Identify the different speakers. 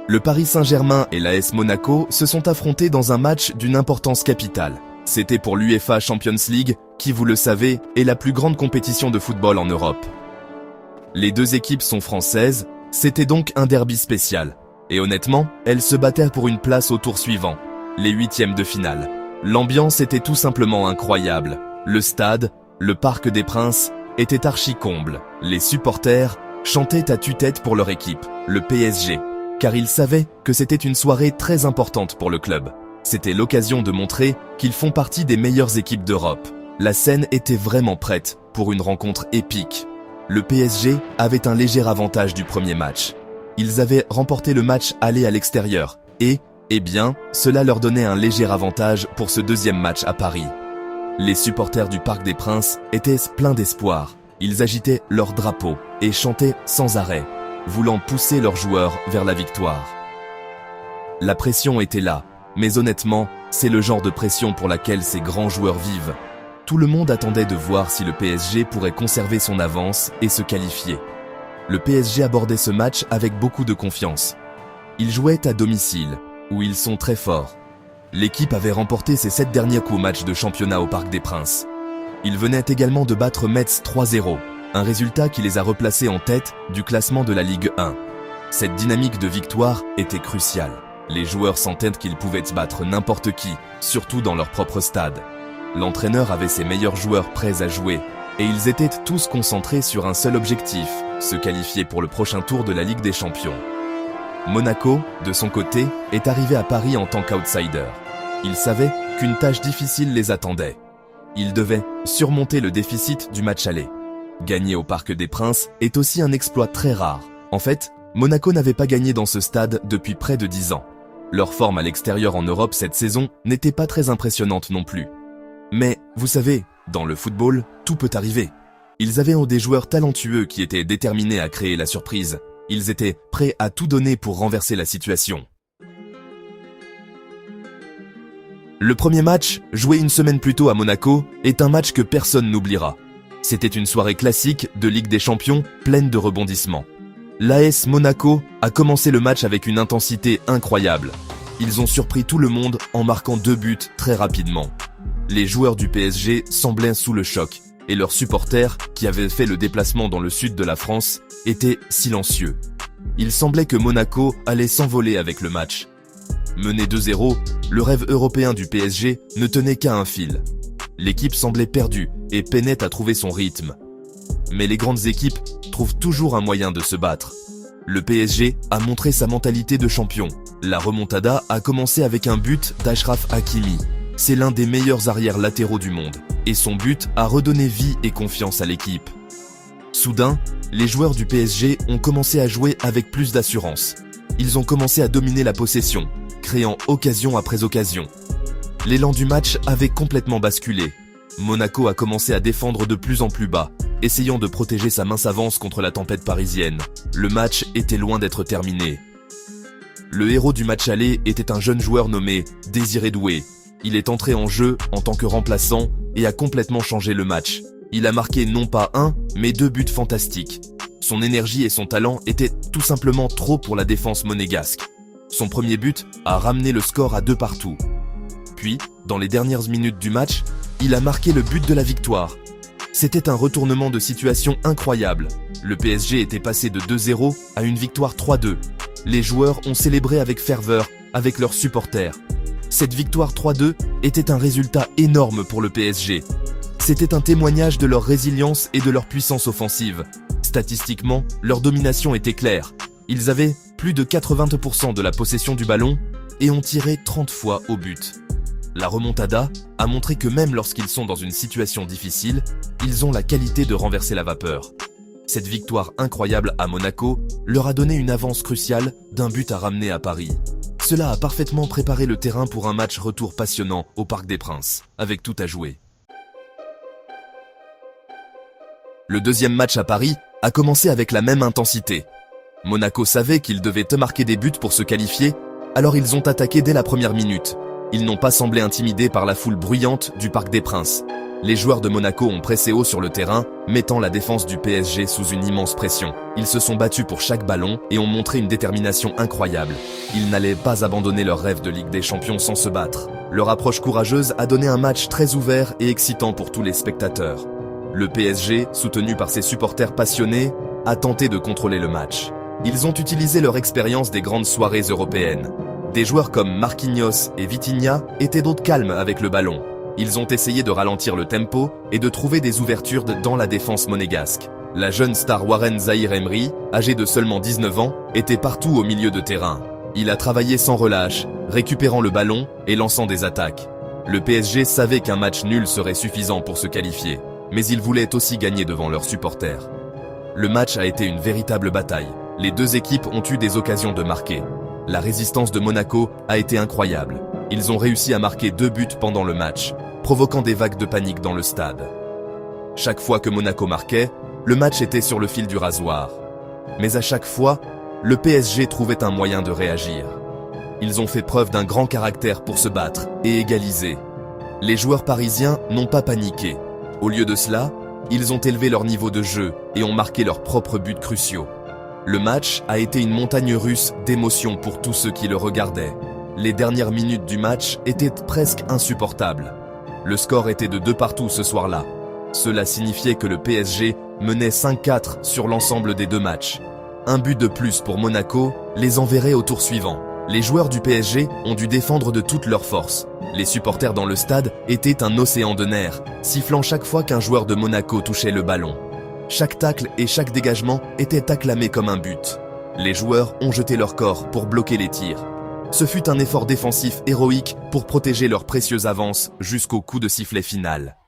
Speaker 1: Le Paris Saint-Germain et l'AS Monaco se sont affrontés dans un match d'une importance capitale. C'était pour l'UEFA Champions League, qui, vous le savez, est la plus grande compétition de football en Europe. Les deux équipes sont françaises, c'était donc un derby spécial. Et honnêtement, elles se battaient pour une place au tour suivant, les huitièmes de finale. L'ambiance était tout simplement incroyable. Le stade, le Parc des Princes, était archi-comble. Les supporters chantaient à tue-tête pour leur équipe, le PSG, car ils savaient que c'était une soirée très importante pour le club. C'était l'occasion de montrer qu'ils font partie des meilleures équipes d'Europe. La scène était vraiment prête pour une rencontre épique. Le PSG avait un léger avantage du premier match. Ils avaient remporté le match aller à l'extérieur et, cela leur donnait un léger avantage pour ce deuxième match à Paris. Les supporters du Parc des Princes étaient pleins d'espoir. Ils agitaient leurs drapeaux et chantaient sans arrêt, voulant pousser leurs joueurs vers la victoire. La pression était là, mais honnêtement, c'est le genre de pression pour laquelle ces grands joueurs vivent. Tout le monde attendait de voir si le PSG pourrait conserver son avance et se qualifier. Le PSG abordait ce match avec beaucoup de confiance. Ils jouaient à domicile, où ils sont très forts. L'équipe avait remporté ses 7 derniers matchs de championnat au Parc des Princes. Ils venaient également de battre Metz 3-0, un résultat qui les a replacés en tête du classement de la Ligue 1. Cette dynamique de victoire était cruciale. Les joueurs sentaient qu'ils pouvaient battre n'importe qui, surtout dans leur propre stade. L'entraîneur avait ses meilleurs joueurs prêts à jouer, et ils étaient tous concentrés sur un seul objectif, se qualifier pour le prochain tour de la Ligue des Champions. Monaco, de son côté, est arrivé à Paris en tant qu'outsider. Ils savaient qu'une tâche difficile les attendait. Ils devaient surmonter le déficit du match aller. Gagner au Parc des Princes est aussi un exploit très rare. En fait, Monaco n'avait pas gagné dans ce stade depuis près de 10 ans. Leur forme à l'extérieur en Europe cette saison n'était pas très impressionnante non plus. Mais, vous savez, dans le football, tout peut arriver. Ils avaient des joueurs talentueux qui étaient déterminés à créer la surprise. Ils étaient prêts à tout donner pour renverser la situation. Le premier match, joué une semaine plus tôt à Monaco, est un match que personne n'oubliera. C'était une soirée classique de Ligue des Champions pleine de rebondissements. L'AS Monaco a commencé le match avec une intensité incroyable. Ils ont surpris tout le monde en marquant 2 buts très rapidement. Les joueurs du PSG semblaient sous le choc et leurs supporters, qui avaient fait le déplacement dans le sud de la France, étaient silencieux. Il semblait que Monaco allait s'envoler avec le match. Mené 2-0, le rêve européen du PSG ne tenait qu'à un fil. L'équipe semblait perdue et peinait à trouver son rythme. Mais les grandes équipes trouvent toujours un moyen de se battre. Le PSG a montré sa mentalité de champion. La remontada a commencé avec un but d'Achraf Hakimi. C'est l'un des meilleurs arrières latéraux du monde. Et son but a redonné vie et confiance à l'équipe. Soudain, les joueurs du PSG ont commencé à jouer avec plus d'assurance. Ils ont commencé à dominer la possession, créant occasion après occasion. L'élan du match avait complètement basculé. Monaco a commencé à défendre de plus en plus bas, essayant de protéger sa mince avance contre la tempête parisienne. Le match était loin d'être terminé. Le héros du match aller était un jeune joueur nommé Désiré Doué. Il est entré en jeu en tant que remplaçant et a complètement changé le match. Il a marqué non pas 1, mais 2 buts fantastiques. Son énergie et son talent étaient tout simplement trop pour la défense monégasque. Son premier but a ramené le score à 2-2. Puis, dans les dernières minutes du match, il a marqué le but de la victoire. C'était un retournement de situation incroyable. Le PSG était passé de 2-0 à une victoire 3-2. Les joueurs ont célébré avec ferveur, avec leurs supporters. Cette victoire 3-2 était un résultat énorme pour le PSG. C'était un témoignage de leur résilience et de leur puissance offensive. Statistiquement, leur domination était claire. Ils avaient plus de 80% de la possession du ballon et ont tiré 30 fois au but. La remontada a montré que même lorsqu'ils sont dans une situation difficile, ils ont la qualité de renverser la vapeur. Cette victoire incroyable à Monaco leur a donné une avance cruciale d'1 but à ramener à Paris. Cela a parfaitement préparé le terrain pour un match retour passionnant au Parc des Princes, avec tout à jouer. Le deuxième match à Paris a commencé avec la même intensité. Monaco savait qu'ils devaient marquer des buts pour se qualifier, alors ils ont attaqué dès la première minute. Ils n'ont pas semblé intimidés par la foule bruyante du Parc des Princes. Les joueurs de Monaco ont pressé haut sur le terrain, mettant la défense du PSG sous une immense pression. Ils se sont battus pour chaque ballon et ont montré une détermination incroyable. Ils n'allaient pas abandonner leur rêve de Ligue des Champions sans se battre. Leur approche courageuse a donné un match très ouvert et excitant pour tous les spectateurs. Le PSG, soutenu par ses supporters passionnés, a tenté de contrôler le match. Ils ont utilisé leur expérience des grandes soirées européennes. Des joueurs comme Marquinhos et Vitinha étaient d'autres calmes avec le ballon. Ils ont essayé de ralentir le tempo et de trouver des ouvertures dans la défense monégasque. La jeune star Warren Zaïre-Emery, âgé de seulement 19 ans, était partout au milieu de terrain. Il a travaillé sans relâche, récupérant le ballon et lançant des attaques. Le PSG savait qu'un match nul serait suffisant pour se qualifier, mais il voulait aussi gagner devant leurs supporters. Le match a été une véritable bataille. Les deux équipes ont eu des occasions de marquer. La résistance de Monaco a été incroyable. Ils ont réussi à marquer 2 buts pendant le match, provoquant des vagues de panique dans le stade. Chaque fois que Monaco marquait, le match était sur le fil du rasoir. Mais à chaque fois, le PSG trouvait un moyen de réagir. Ils ont fait preuve d'un grand caractère pour se battre et égaliser. Les joueurs parisiens n'ont pas paniqué. Au lieu de cela, ils ont élevé leur niveau de jeu et ont marqué leurs propres buts cruciaux. Le match a été une montagne russe d'émotions pour tous ceux qui le regardaient. Les dernières minutes du match étaient presque insupportables. Le score était de 2 partout ce soir-là. Cela signifiait que le PSG menait 5-4 sur l'ensemble des 2 matchs. Un but de plus pour Monaco les enverrait au tour suivant. Les joueurs du PSG ont dû défendre de toutes leurs forces. Les supporters dans le stade étaient un océan de nerfs, sifflant chaque fois qu'un joueur de Monaco touchait le ballon. Chaque tacle et chaque dégagement étaient acclamés comme un but. Les joueurs ont jeté leur corps pour bloquer les tirs. Ce fut un effort défensif héroïque pour protéger leur précieuse avance jusqu'au coup de sifflet final.